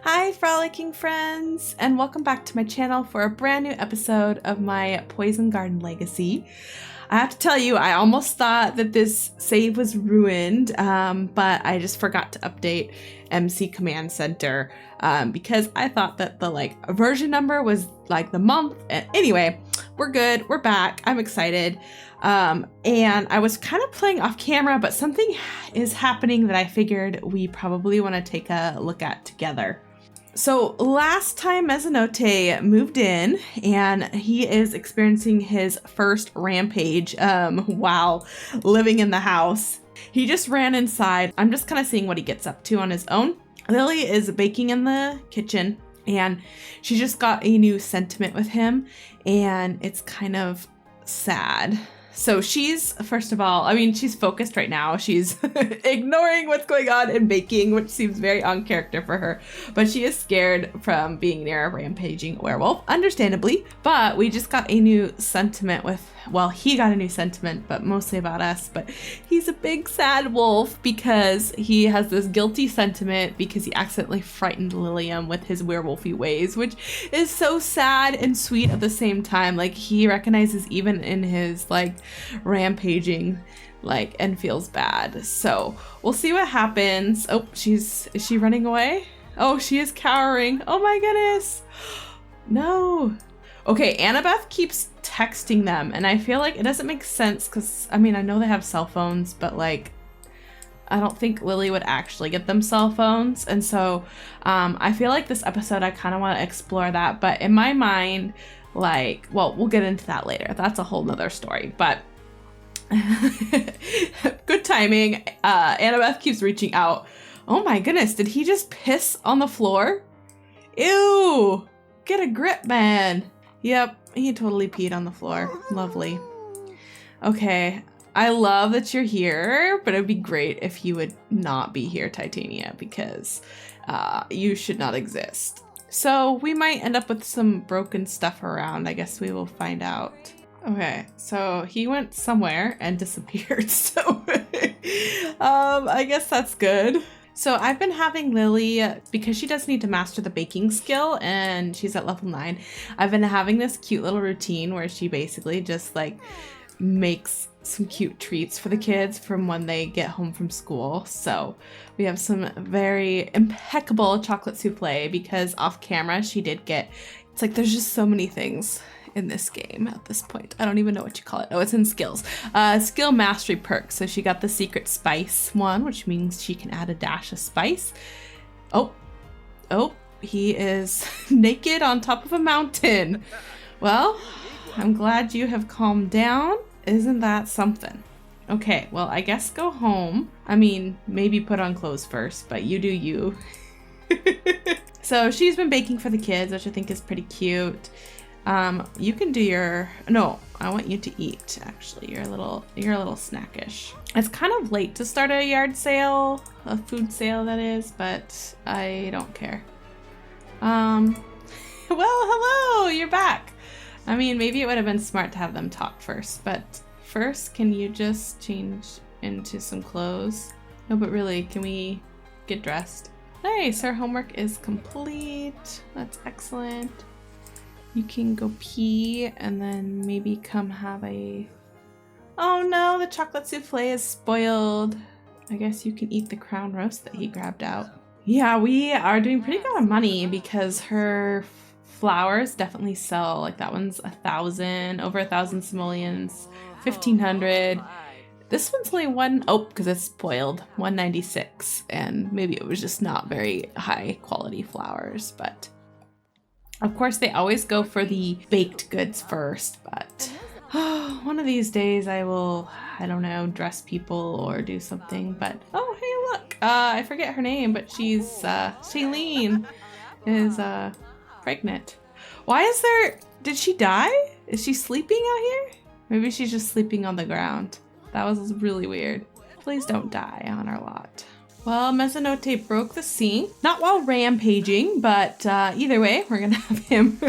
Hi frolicking friends, and welcome back to my channel for a brand new episode of my Poison Garden Legacy. I have to tell you, I almost thought that this save was ruined, but I just forgot to update MC Command Center because I thought that the version number was like the month. Anyway, we're good, we're back, I'm excited. And I was kind of playing off camera, but something is happening that I figured we probably want to take a look at together. So last time Mezzanotte moved in and he is experiencing his first rampage while living in the house. He just ran inside. I'm just kind of seeing what he gets up to on his own. Lily is baking in the kitchen and she just got a new sentiment with him and it's kind of sad. So she's, first of all, she's focused right now. She's ignoring what's going on in baking, which seems very on character for her. But she is scared from being near a rampaging werewolf, understandably. But we just got a new sentiment with, well, he got a new sentiment, but mostly about us. But he's a big sad wolf because he has this guilty sentiment because he accidentally frightened Lilium with his werewolfy ways, which is so sad and sweet at the same time. Like, he recognizes even in his, rampaging and feels bad. So we'll see what happens. Oh, is she running away? Oh, she is cowering. Oh my goodness. No. Okay, Annabeth keeps texting them and I feel like it doesn't make sense because I know they have cell phones, but I don't think Lily would actually get them cell phones. And so I feel like this episode I kind of want to explore that, but in my mind, well, we'll get into that later. That's a whole nother story, but good timing. Annabeth keeps reaching out. Oh my goodness, did he just piss on the floor? Ew, get a grip, man. Yep, he totally peed on the floor. Lovely. Okay, I love that you're here, but it'd be great if you would not be here, Titania, because you should not exist. So we might end up with some broken stuff around. I guess we will find out. Okay, so he went somewhere and disappeared. So I guess that's good. So I've been having Lily, because she does need to master the baking skill and she's at level 9. I've been having this cute little routine where she basically just makes some cute treats for the kids from when they get home from school. So we have some very impeccable chocolate souffle because off camera she did get, there's just so many things in this game at this point. I don't even know what you call it. Oh, it's in skills. Skill mastery perks. So she got the secret spice one, which means she can add a dash of spice. Oh, he is naked on top of a mountain. Well, I'm glad you have calmed down. Isn't that something? Okay, well, I guess go home. Maybe put on clothes first, but you do you. So she's been baking for the kids, which I think is pretty cute. You can do no, I want you to eat, actually. You're a little snackish. It's kind of late to start a yard sale, a food sale that is, but I don't care. Well, hello, you're back. Maybe it would have been smart to have them talk first, but first, can you just change into some clothes? No, but really, can we get dressed? Nice, our homework is complete. That's excellent. You can go pee and then maybe come have a... Oh no, the chocolate souffle is spoiled. I guess you can eat the crown roast that he grabbed out. Yeah, we are doing pretty good on money because her flowers definitely sell. That one's 1,000, over 1,000 simoleons, 1,500. This one's only because it's spoiled, 196, and maybe it was just not very high quality flowers, but of course they always go for the baked goods first. But one of these days I will, I don't know, dress people or do something. But oh, hey, look, I forget her name, but she's Shailene is pregnant. Why is there, did she die? Is she sleeping out here? Maybe she's just sleeping on the ground. That was really weird. Please don't die on our lot. Well, Mezzanotte broke the sink. Not while rampaging, but either way, we're gonna have him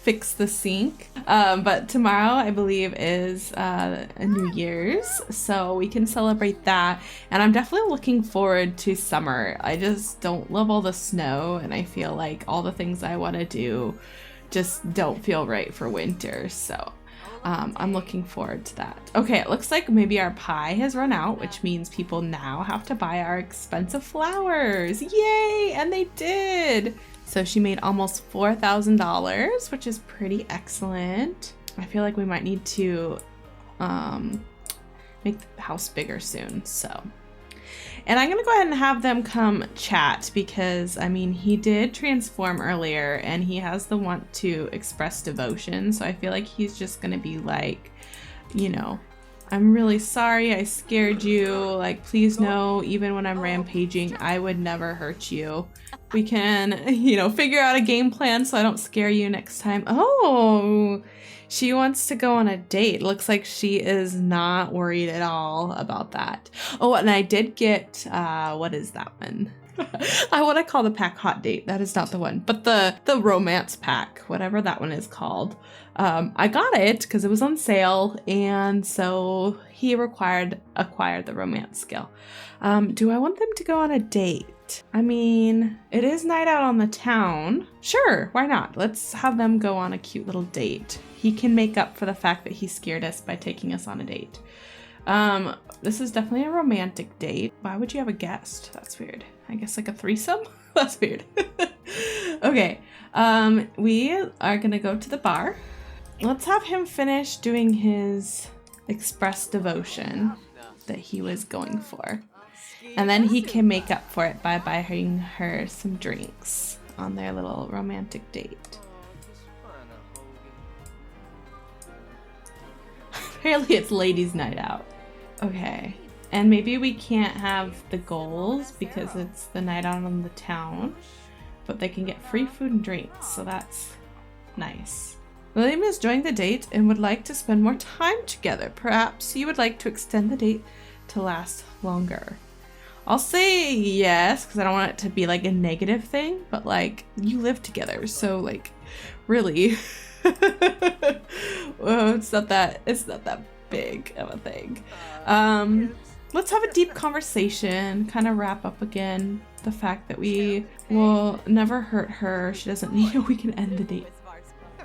fix the sink. But tomorrow, I believe, is a New Year's, so we can celebrate that. And I'm definitely looking forward to summer. I just don't love all the snow, and I feel like all the things I want to do just don't feel right for winter, so I'm looking forward to that. Okay, it looks like maybe our pie has run out, which means people now have to buy our expensive flowers. Yay! And they did! So she made almost $4,000, which is pretty excellent. I feel like we might need to make the house bigger soon, so. And I'm gonna go ahead and have them come chat because, I mean, he did transform earlier and he has the want to express devotion. So I feel like he's just gonna be like, you know, I'm really sorry I scared you. Like, please know, even when I'm rampaging, I would never hurt you. We can, you know, figure out a game plan so I don't scare you next time. Oh, she wants to go on a date. Looks like she is not worried at all about that. Oh, and I did get, what is that one? I want to call the pack hot date. That is not the one, but the romance pack, whatever that one is called. I got it because it was on sale, and so he acquired the romance skill. Do I want them to go on a date? I mean, it is night out on the town. Sure, why not? Let's have them go on a cute little date. He can make up for the fact that he scared us by taking us on a date. This is definitely a romantic date. Why would you have a guest? That's weird. I guess like a threesome? That's weird. Okay, we are gonna go to the bar. Let's have him finish doing his express devotion that he was going for. And then he can make up for it by buying her some drinks on their little romantic date. Apparently it's ladies' night out. Okay. And maybe we can't have the goals because it's the night out on the town, but they can get free food and drinks, so that's nice. William is enjoying the date and would like to spend more time together. Perhaps you would like to extend the date to last longer. I'll say yes, because I don't want it to be like a negative thing, but like, you live together, so like, really. Well, it's not that big of a thing. Let's have a deep conversation, kind of wrap up again the fact that we will never hurt her. She doesn't need, we can end the date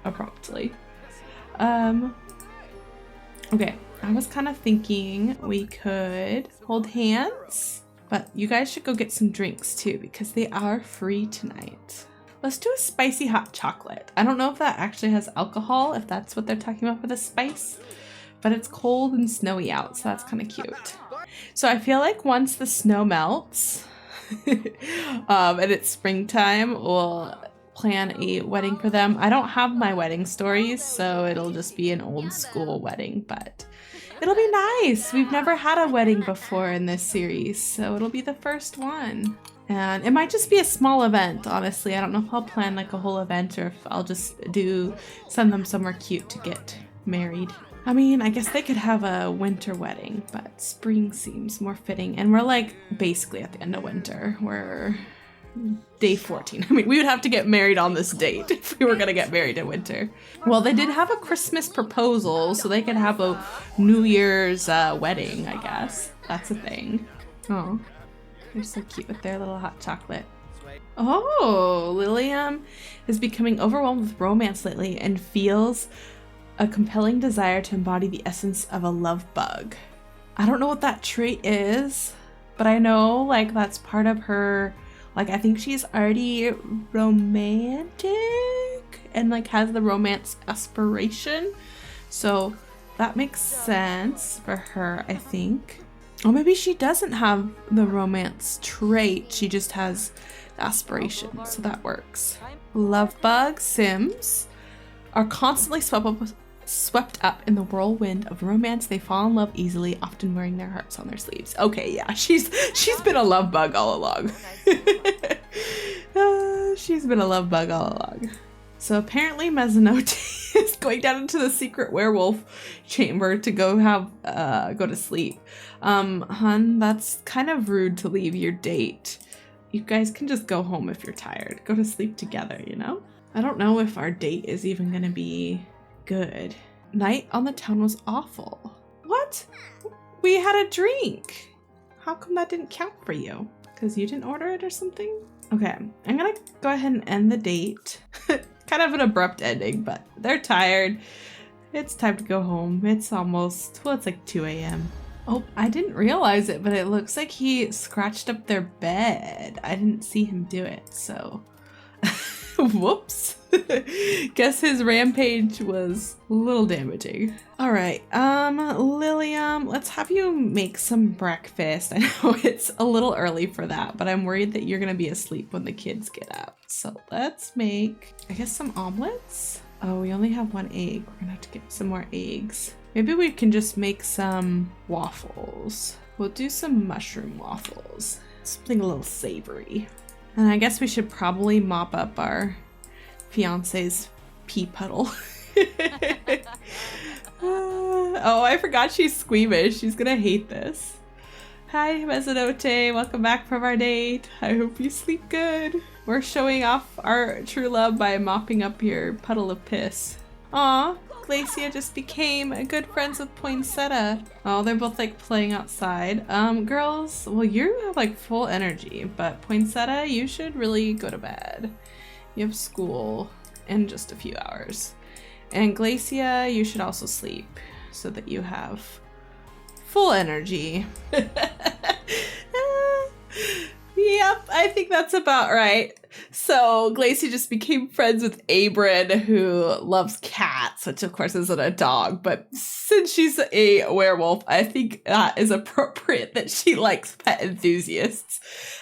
abruptly. Okay, I was kind of thinking we could hold hands, but you guys should go get some drinks too because they are free tonight. Let's do a spicy hot chocolate. I don't know if that actually has alcohol, if that's what they're talking about for the spice, but it's cold and snowy out, so that's kind of cute. So I feel like once the snow melts and it's springtime, we'll plan a wedding for them. I don't have my wedding stories, so it'll just be an old school wedding, but it'll be nice. We've never had a wedding before in this series, so it'll be the first one. And it might just be a small event, honestly. I don't know if I'll plan like a whole event or if I'll just send them somewhere cute to get married. I mean, I guess they could have a winter wedding, but spring seems more fitting. And we're like basically at the end of winter. We're day 14. I mean, we would have to get married on this date if we were gonna get married in winter. Well, they did have a Christmas proposal, so they could have a New Year's wedding, I guess. That's a thing. Oh. They're so cute with their little hot chocolate. Oh, Lilium is becoming overwhelmed with romance lately and feels a compelling desire to embody the essence of a love bug. I don't know what that trait is, but I know like that's part of her, like I think she's already romantic and like has the romance aspiration. So that makes sense for her, I think. Or maybe she doesn't have the romance trait, she just has the aspiration, so that works. Lovebug Sims are constantly swept up in the whirlwind of romance. They fall in love easily, often wearing their hearts on their sleeves. Okay, yeah, she's been a love bug all along. She's been a love bug all along. So apparently Mezzanotte is going down into the secret werewolf chamber to go to sleep. Hun, that's kind of rude to leave your date. You guys can just go home if you're tired. Go to sleep together, you know? I don't know if our date is even gonna be good. Night on the town was awful. What? We had a drink. How come that didn't count for you? Because you didn't order it or something? Okay, I'm gonna go ahead and end the date. Kind of an abrupt ending, but they're tired. It's time to go home. It's almost, well, it's like 2 a.m. Oh, I didn't realize it, but it looks like he scratched up their bed. I didn't see him do it, so whoops. Guess his rampage was a little damaging. All right, Lilium, let's have you make some breakfast. I know it's a little early for that, but I'm worried that you're gonna be asleep when the kids get up. So let's make, I guess, some omelets. Oh, we only have 1 egg. We're gonna have to get some more eggs. Maybe we can just make some waffles. We'll do some mushroom waffles. Something a little savory. And I guess we should probably mop up our fiance's pee puddle. Oh, I forgot she's squeamish. She's gonna hate this. Hi, Mezzanote. Welcome back from our date. I hope you sleep good. We're showing off our true love by mopping up your puddle of piss. Aw, Glacia just became good friends with Poinsettia. Oh, they're both like playing outside. Girls, well, you have like full energy, but Poinsettia, you should really go to bed. You have school in just a few hours. And Glacia, you should also sleep so that you have full energy. Yep, I think that's about right. So Glacia just became friends with Abrin, who loves cats, which of course isn't a dog, but since she's a werewolf, I think that is appropriate that she likes pet enthusiasts.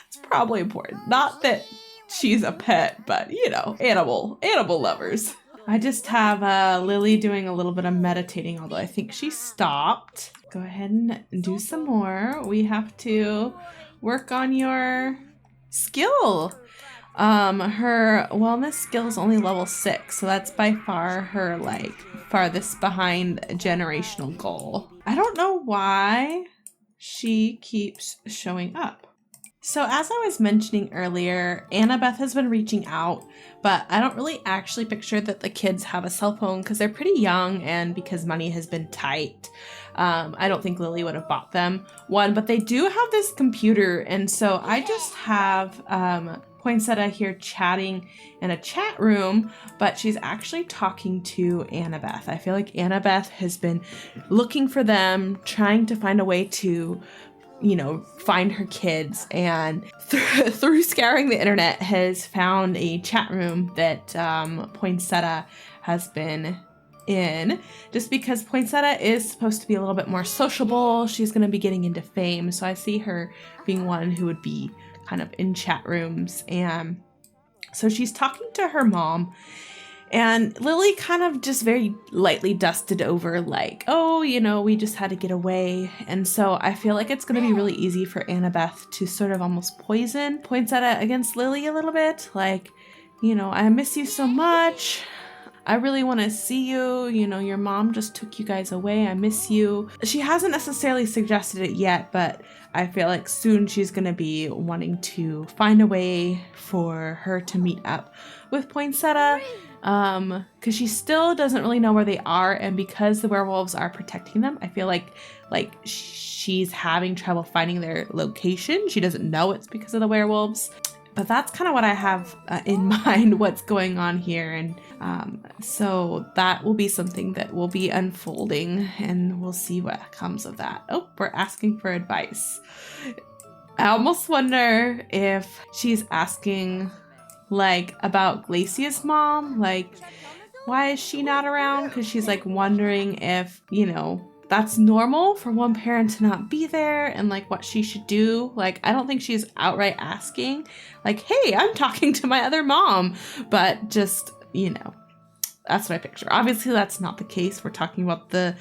It's probably important. Not that she's a pet, but you know, animal lovers. I just have Lily doing a little bit of meditating, although I think she stopped. Go ahead and do some more. We have to work on your skill. Her wellness skill is only level 6, so that's by far her like farthest behind generational goal. I don't know why she keeps showing up. So as I was mentioning earlier, Annabeth has been reaching out, but I don't really actually picture that the kids have a cell phone because they're pretty young and because money has been tight. I don't think Lily would have bought them one, but they do have this computer, and so I just have Poinsettia here chatting in a chat room, but she's actually talking to Annabeth. I feel like Annabeth has been looking for them, trying to find a way to, you know, find her kids, and through scouring the internet has found a chat room that Poinsettia has been in, just because Poinsettia is supposed to be a little bit more sociable. She's going to be getting into fame, so I see her being one who would be kind of in chat rooms. And so she's talking to her mom, and Lily kind of just very lightly dusted over like, oh, you know, we just had to get away. And so I feel like it's going to be really easy for Annabeth to sort of almost poison Poinsettia against Lily a little bit. Like, you know, I miss you so much. I really want to see you. You know, your mom just took you guys away. I miss you. She hasn't necessarily suggested it yet, but I feel like soon she's going to be wanting to find a way for her to meet up with Poinsettia. Because she still doesn't really know where they are, and because the werewolves are protecting them, I feel like she's having trouble finding their location. She doesn't know it's because of the werewolves. But that's kind of what I have in mind, what's going on here. And so that will be something that will be unfolding, and we'll see what comes of that. Oh, we're asking for advice. I almost wonder if she's asking like about Glacia's mom, like why is she not around? Because she's like wondering if, you know, that's normal for one parent to not be there and like what she should do. Like, I don't think she's outright asking like, hey, I'm talking to my other mom, but just, you know, that's what I picture. Obviously that's not the case. We're talking about the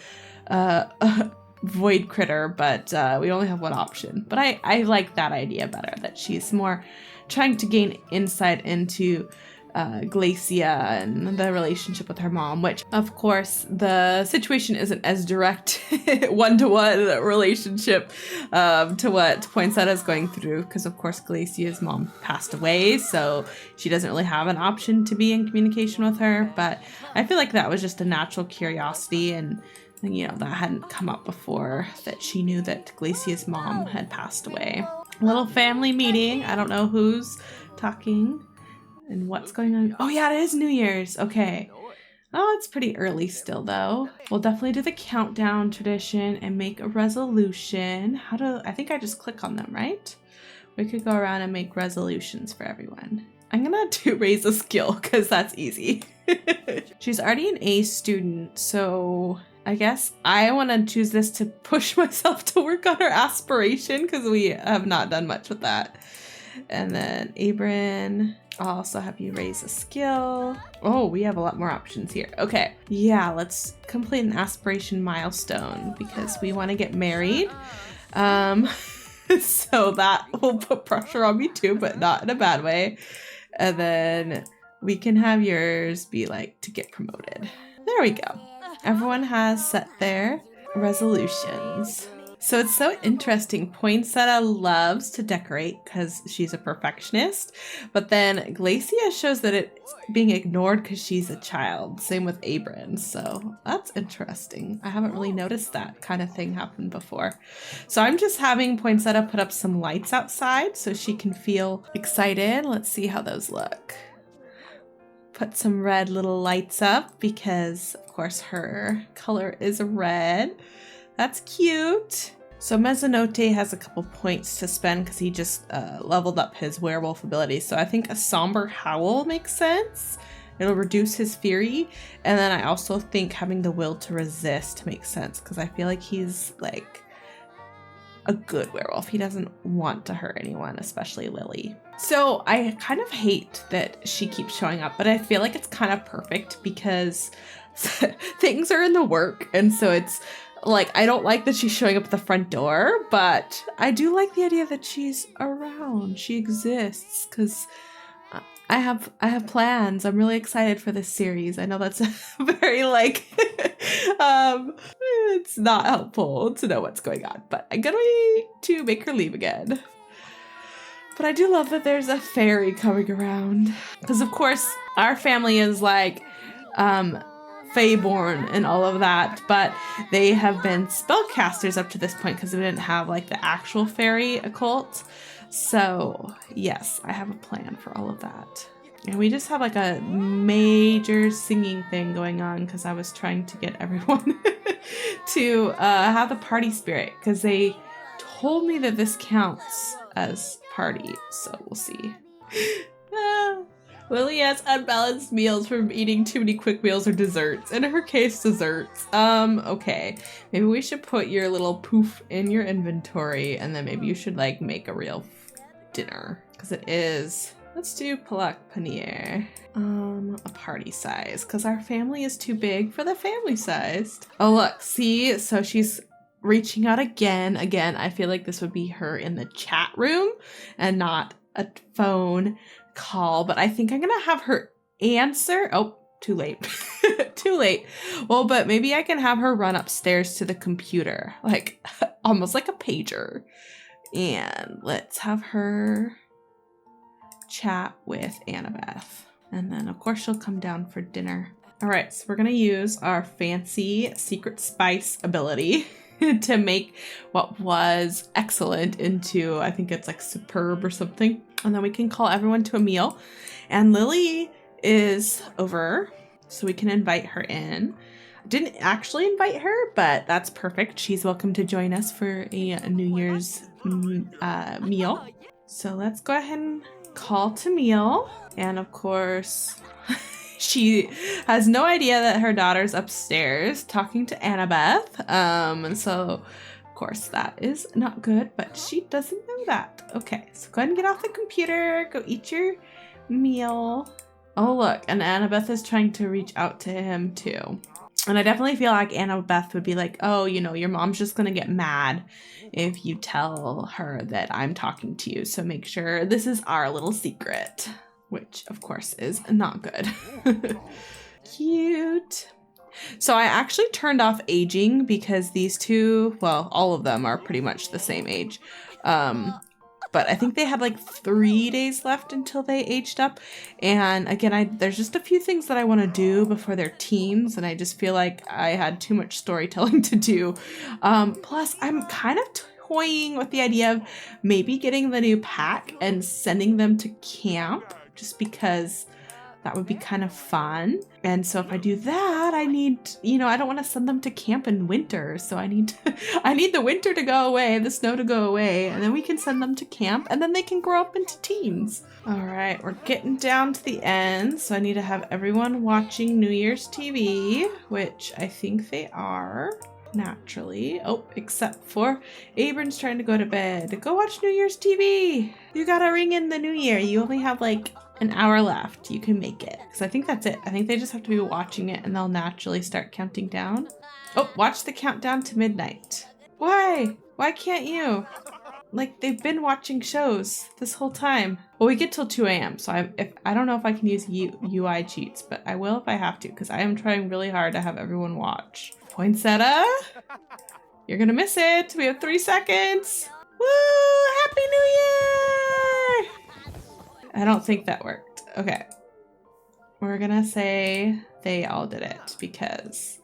void critter, but we only have one option. But I like that idea better, that she's more trying to gain insight into Glacia and the relationship with her mom, which of course the situation isn't as direct one-to-one relationship to what Poinsettia is going through, because of course Glacia's mom passed away, so she doesn't really have an option to be in communication with her. But I feel like that was just a natural curiosity, and you know, that hadn't come up before, that she knew that Glacia's mom had passed away. A little family meeting. I don't know who's talking and what's going on. Oh yeah, it is New Year's. Okay. Oh, it's pretty early still though. We'll definitely do the countdown tradition and make a resolution. I think I just click on them, right? We could go around and make resolutions for everyone. I'm gonna raise a skill because that's easy. She's already an A student, so I guess I want to choose this to push myself to work on her aspiration, because we have not done much with that. And then Abram, I'll also have you raise a skill. Oh, we have a lot more options here. Okay, yeah, let's complete an aspiration milestone because we want to get married. So that will put pressure on me too, but not in a bad way. And then we can have yours be like to get promoted. There we go. Everyone has set their resolutions. So it's so interesting. Poinsettia loves to decorate because she's a perfectionist, but then Glacia shows that it's being ignored because she's a child. Same with Abram. So that's interesting. I haven't really noticed that kind of thing happen before. So I'm just having Poinsettia put up some lights outside so she can feel excited. Let's see how those look. Put some red little lights up because of course her color is red. That's cute. So Mezzanotte has a couple points to spend because he just leveled up his werewolf ability. So I think a somber howl makes sense. It'll reduce his fury. And then I also think having the will to resist makes sense because I feel like he's like a good werewolf. He doesn't want to hurt anyone, especially Lily. So I kind of hate that she keeps showing up, but I feel like it's kind of perfect because things are in the work. And so it's like, I don't like that she's showing up at the front door, but I do like the idea that she's around. She exists because I have plans. I'm really excited for this series. I know that's very like, it's not helpful to know what's going on, but I'm gonna wait to make her leave again. But I do love that there's a fairy coming around because of course our family is like, Faeborn and all of that, but they have been spellcasters up to this point because we didn't have like the actual fairy occult. So yes, I have a plan for all of that. And we just have like a major singing thing going on because I was trying to get everyone to have the party spirit because they told me that this counts as party. So we'll see. Lily has unbalanced meals from eating too many quick meals or desserts. In her case, desserts. Okay. Maybe we should put your little poof in your inventory and then maybe you should like make a real dinner. Because it is. Let's do palak paneer. A party size. Because our family is too big for the family sized. Oh look, see? So she's reaching out again. Again, I feel like this would be her in the chat room and not a phone call, but I think I'm gonna have her answer. Oh, too late. Too late. Well, but maybe I can have her run upstairs to the computer, like almost like a pager. And let's have her chat with Annabeth. And then of course she'll come down for dinner. All right, so we're gonna use our fancy secret spice ability to make what was excellent into, I think it's like superb or something. And then we can call everyone to a meal. And Lily is over, so we can invite her in. Didn't actually invite her, but that's perfect. She's welcome to join us for a New Year's meal. So let's go ahead and call to meal. And of course, she has no idea that her daughter's upstairs talking to Annabeth. And so, of course, that is not good, but she doesn't know that. Okay, so go ahead and get off the computer. Go eat your meal. Oh, look, and Annabeth is trying to reach out to him too. And I definitely feel like Annabeth would be like, oh, you know, your mom's just going to get mad if you tell her that I'm talking to you. So make sure this is our little secret. which of course is not good. Cute. So I actually turned off aging because these two, well, all of them are pretty much the same age. But I think they had like 3 days left until they aged up. And again, there's just a few things that I want to do before they're teens. And I just feel like I had too much storytelling to do. Plus, I'm kind of toying with the idea of maybe getting the new pack and sending them to camp just because that would be kind of fun. And so if I do that, I need, I don't want to send them to camp in winter. So I need the winter to go away, the snow to go away, and then we can send them to camp and then they can grow up into teens. All right, we're getting down to the end. So I need to have everyone watching New Year's TV, which I think they are. Naturally. Oh, except for Abram's trying to go to bed. Go watch New Year's TV. You gotta ring in the new year. You only have like an hour left. You can make it. Because I think that's it. I think they just have to be watching it and they'll naturally start counting down. Oh, watch the countdown to midnight. Why? Why can't you? Like, they've been watching shows this whole time. Well, we get till 2 a.m. So I don't know if I can use UI cheats, but I will if I have to because I am trying really hard to have everyone watch. Poinsettia, you're gonna miss it. We have 3 seconds. Woo! Happy New Year! I don't think that worked. Okay. We're gonna say they all did it because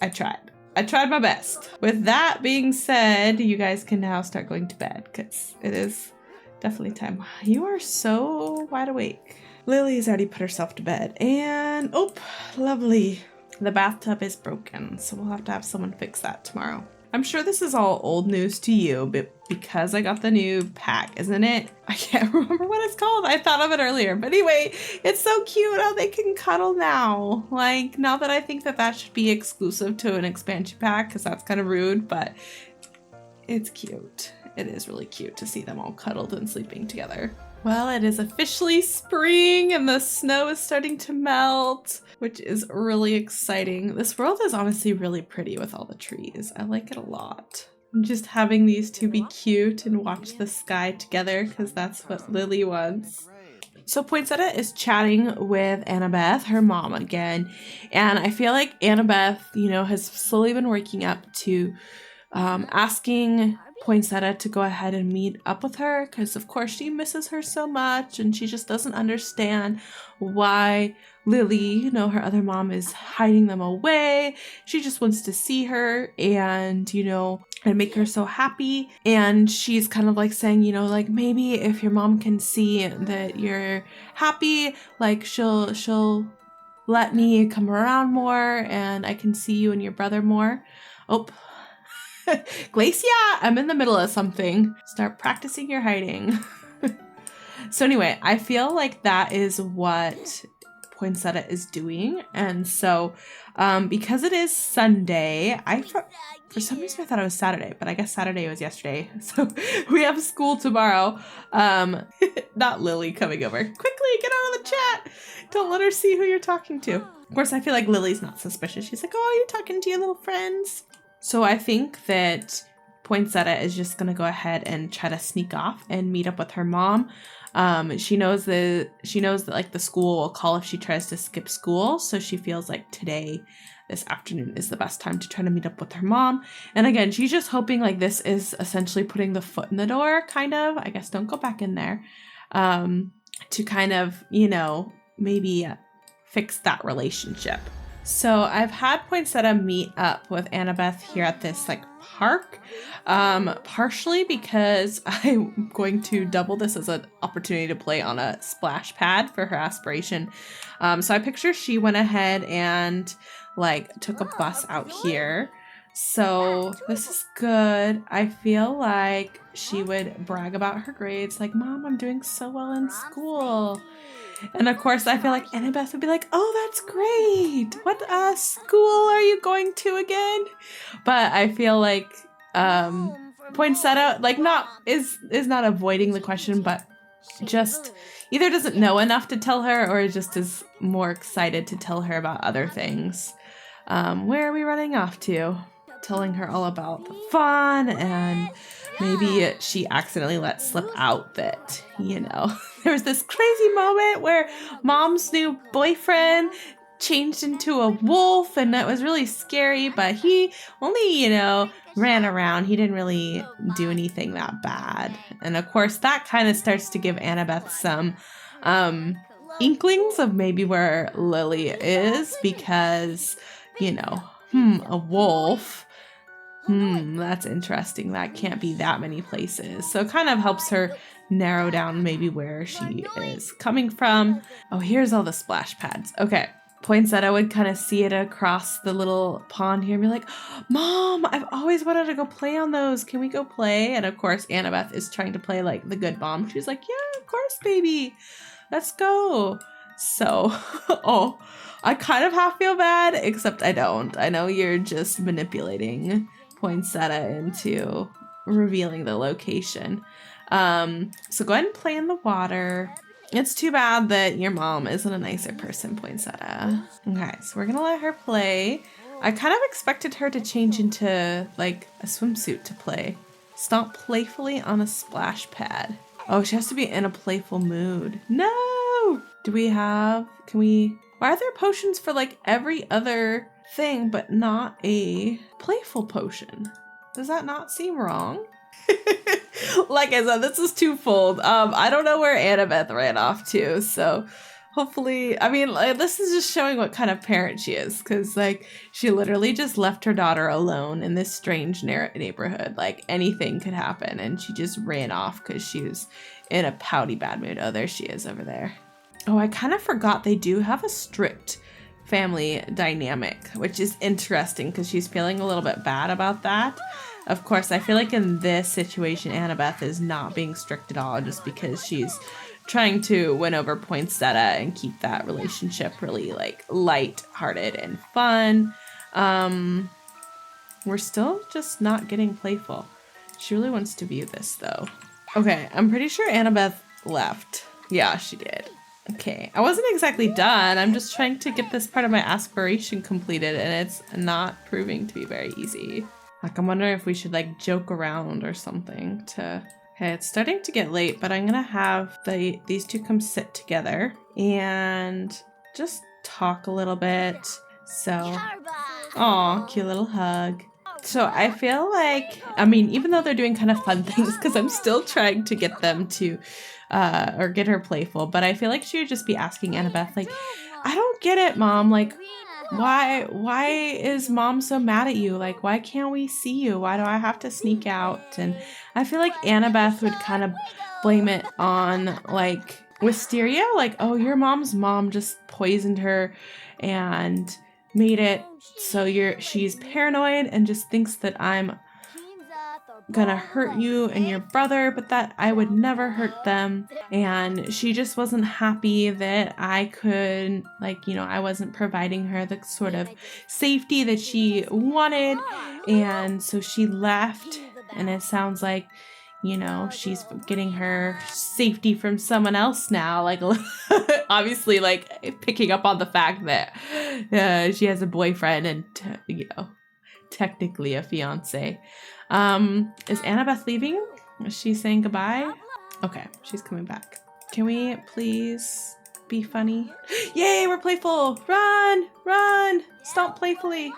I tried. I tried my best. With that being said, you guys can now start going to bed because it is definitely time. You are so wide awake. Lily's already put herself to bed and oh, lovely. The bathtub is broken, so we'll have to have someone fix that tomorrow. I'm sure this is all old news to you, but because I got the new pack, isn't it? I can't remember what it's called. I thought of it earlier. But anyway, it's so cute how they can cuddle now. Like, not that I think that should be exclusive to an expansion pack, because that's kind of rude, but it's cute. It is really cute to see them all cuddled and sleeping together. Well, it is officially spring and the snow is starting to melt, which is really exciting. This world is honestly really pretty with all the trees. I like it a lot. And just having these two be cute and watch the sky together because that's what Lily wants. So Poinsettia is chatting with Annabeth, her mom again. And I feel like Annabeth, has slowly been working up to asking Poinsettia to go ahead and meet up with her because of course she misses her so much and she just doesn't understand why Lily, her other mom, is hiding them away. She just wants to see her and make her so happy. And she's kind of like saying, like maybe if your mom can see that you're happy, like she'll let me come around more and I can see you and your brother more. Oh, Glacia, I'm in the middle of something. Start practicing your hiding. So anyway, I feel like that is what Poinsettia is doing. And so because it is Sunday, for some reason I thought it was Saturday, but I guess Saturday was yesterday. So we have school tomorrow. Not Lily coming over. Quickly, get out of the chat. Don't let her see who you're talking to. Of course, I feel like Lily's not suspicious. She's like, oh, you're talking to your little friends. So I think that Poinsettia is just going to go ahead and try to sneak off and meet up with her mom. She knows that like the school will call if she tries to skip school. So she feels like this afternoon is the best time to try to meet up with her mom. And again, she's just hoping like this is essentially putting the foot in the door, kind of. I guess don't go back in there. To kind of, maybe fix that relationship. So I've had Poinsettia meet up with Annabeth here at this park, partially because I'm going to double this as an opportunity to play on a splash pad for her aspiration. So I picture she went ahead and took a bus out here. So this is good. I feel like she would brag about her grades, like, Mom, I'm doing so well in school. And of course, I feel like Annabeth would be like, oh, that's great. What school are you going to again? But I feel like Poinsettia, is not avoiding the question, but just either doesn't know enough to tell her or just is more excited to tell her about other things. Where are we running off to? Telling her all about the fun and maybe she accidentally let slip out that, there was this crazy moment where mom's new boyfriend changed into a wolf, and that was really scary, but he only, ran around. He didn't really do anything that bad. And of course, that kind of starts to give Annabeth some inklings of maybe where Lily is, because, a wolf. That's interesting. That can't be that many places. So it kind of helps her narrow down maybe where she is coming from. Oh, here's all the splash pads. Okay. Poinsettia would kind of see it across the little pond here and be like, Mom, I've always wanted to go play on those. Can we go play? And of course, Annabeth is trying to play like the good mom. She's like, yeah, of course, baby. Let's go. So, I kind of half feel bad, except I don't. I know you're just manipulating Poinsettia into revealing the location. So go ahead and play in the water. It's too bad that your mom isn't a nicer person, Poinsettia. Okay, so we're gonna let her play. I kind of expected her to change into like a swimsuit to play. Stomp playfully on a splash pad. Oh, she has to be in a playful mood. No! Why are there potions for like every other thing but not a playful potion? Does that not seem wrong? Like I said, this is twofold. I don't know where Annabeth ran off to, so hopefully, this is just showing what kind of parent she is, because like she literally just left her daughter alone in this strange neighborhood. Like anything could happen, and she just ran off because she was in a pouty bad mood. Oh, there she is over there. Oh, I kind of forgot they do have a strict family dynamic, which is interesting because she's feeling a little bit bad about that. Of course, I feel like in this situation, Annabeth is not being strict at all just because she's trying to win over Poinsettia and keep that relationship really like light-hearted and fun. We're still just not getting playful. She really wants to view this though. Okay, I'm pretty sure Annabeth left. Yeah, she did. Okay, I wasn't exactly done. I'm just trying to get this part of my aspiration completed, and it's not proving to be very easy. Like, I'm wondering if we should, like, joke around or something to... Okay, it's starting to get late, but I'm gonna have these two come sit together and just talk a little bit. So, aw, cute little hug. So I feel like, even though they're doing kind of fun things, because I'm still trying to get them to, or get her playful, but I feel like she would just be asking Annabeth, like, I don't get it, Mom, like, why is Mom so mad at you? Like, why can't we see you? Why do I have to sneak out? And I feel like Annabeth would kind of blame it on, like, wisteria. Like, oh, your mom's mom just poisoned her and made it so she's paranoid and just thinks that I'm gonna hurt you and your brother, but that I would never hurt them. And she just wasn't happy that I could, I wasn't providing her the sort of safety that she wanted. And so she left, and it sounds like, she's getting her safety from someone else now. Like, obviously, like, picking up on the fact that she has a boyfriend and, technically a fiance. Is Annabeth leaving? Is she saying goodbye? Okay, she's coming back. Can we please be funny? Yay, we're playful! Run! Run! Stomp playfully!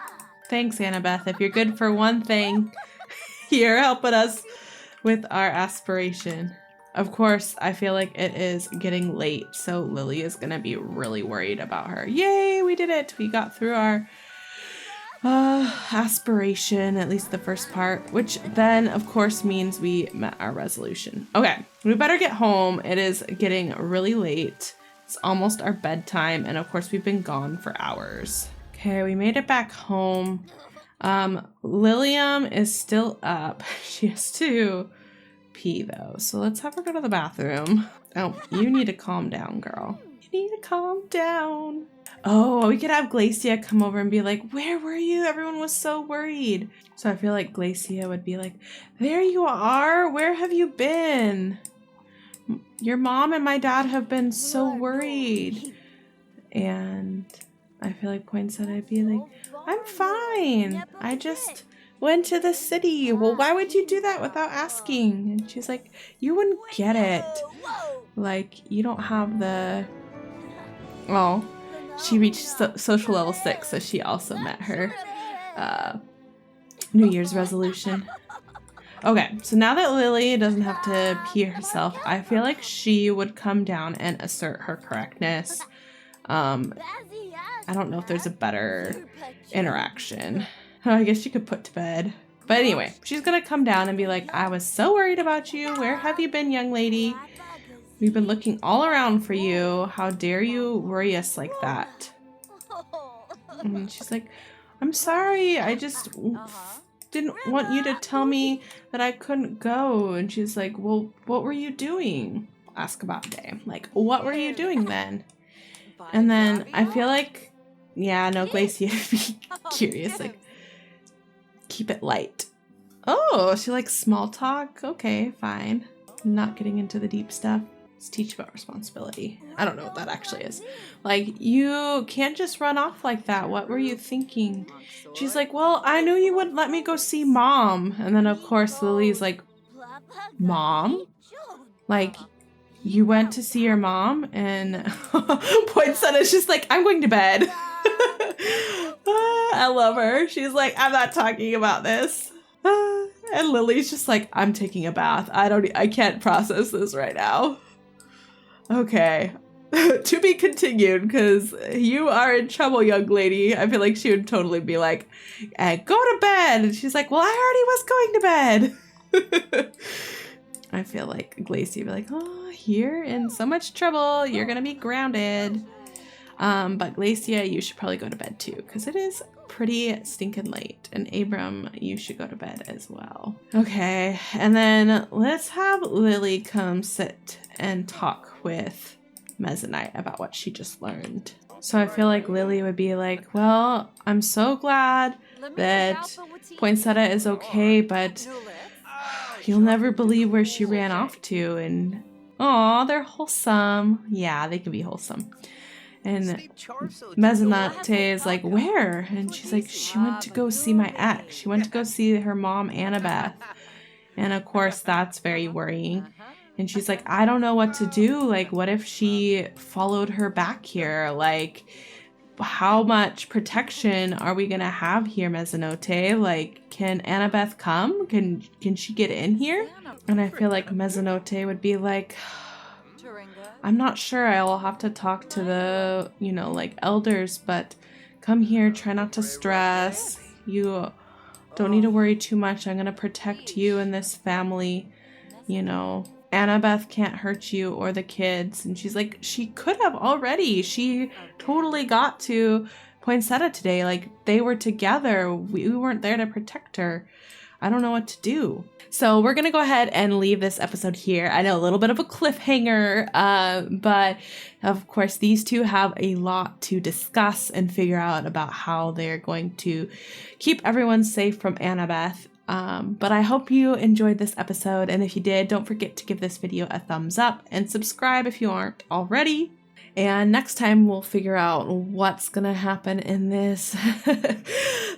Thanks, Annabeth. If you're good for one thing, you're helping us with our aspiration. Of course, I feel like it is getting late, so Lily is gonna be really worried about her. Yay, we did it! We got through our aspiration, at least the first part, which then of course means we met our resolution. Okay, we better get home. It is getting really late. It's almost our bedtime, and of course we've been gone for hours. Okay, we made it back home. Lilium is still up. She has to pee though, so let's have her go to the bathroom. Oh, you need to calm down, girl. You need to calm down. Oh, we could have Glacia come over and be like, where were you? Everyone was so worried. So I feel like Glacia would be like, there you are. Where have you been? Your mom and my dad have been so worried. And I feel like Poinsettia would be like, I'm fine. I just went to the city. Well, why would you do that without asking? And she's like, you wouldn't get it. Like, you don't have the... Oh, she reached social level 6, so she also met her New Year's resolution. Okay, so now that Lily doesn't have to pee herself, I feel like she would come down and assert her correctness. I don't know if there's a better interaction. I guess she could put to bed. But anyway, she's gonna come down and be like, I was so worried about you. Where have you been, young lady? We've been looking all around for you. How dare you worry us like that? And she's like, I'm sorry. I just didn't want you to tell me that I couldn't go. And she's like, well, what were you doing? Ask about day. Like, what were you doing then? And then I feel like, yeah, no, Glacia would be curious. Like, keep it light. Oh, she likes small talk. Okay, fine. Not getting into the deep stuff. Let's teach about responsibility. I don't know what that actually is. Like, you can't just run off like that. What were you thinking? She's like, well, I knew you wouldn't let me go see Mom. And then, of course, Lily's like, Mom? Like, you went to see your mom? And Poinsettia's just like, I'm going to bed. I love her. She's like, I'm not talking about this. And Lily's just like, I'm taking a bath. I can't process this right now. Okay. To be continued, because you are in trouble, young lady. I feel like she would totally be like, go to bed. And she's like, well, I already was going to bed. I feel like Glacia would be like, oh, you're in so much trouble. You're going to be grounded. But Glacia, you should probably go to bed too, because it is pretty stinking late. And Abram, you should go to bed as well. Okay, and then let's have Lily come sit and talk with Mezzanite about what she just learned. So I feel like Lily would be like, well, I'm so glad that Poinsettia is okay, but you'll never believe where she ran off to. And aw, they're wholesome. Yeah, they can be wholesome. And Mezzanite is like, where? And she's like, she went to go see my ex. She went to go see her mom, Annabeth. And of course, that's very worrying. And she's like, I don't know what to do. Like, what if she followed her back here? Like, how much protection are we going to have here, Mezzanote? Like, can Annabeth come? Can she get in here? And I feel like Mezzanote would be like, I'm not sure. I'll have to talk to the, like elders, but come here. Try not to stress. You don't need to worry too much. I'm going to protect you and this family. Annabeth can't hurt you or the kids. And she's like, she could have already. She totally got to Poinsettia today. Like, they were together. We weren't there to protect her. I don't know what to do. So we're going to go ahead and leave this episode here. I know, a little bit of a cliffhanger, but of course these two have a lot to discuss and figure out about how they're going to keep everyone safe from Annabeth. But I hope you enjoyed this episode. And if you did, don't forget to give this video a thumbs up and subscribe if you aren't already. And next time we'll figure out what's gonna happen in this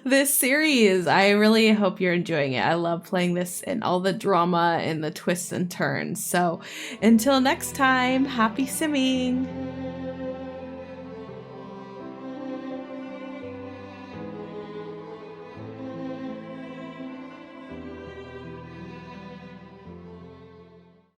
this series. I really hope you're enjoying it. I love playing this and all the drama and the twists and turns. So until next time, happy simming!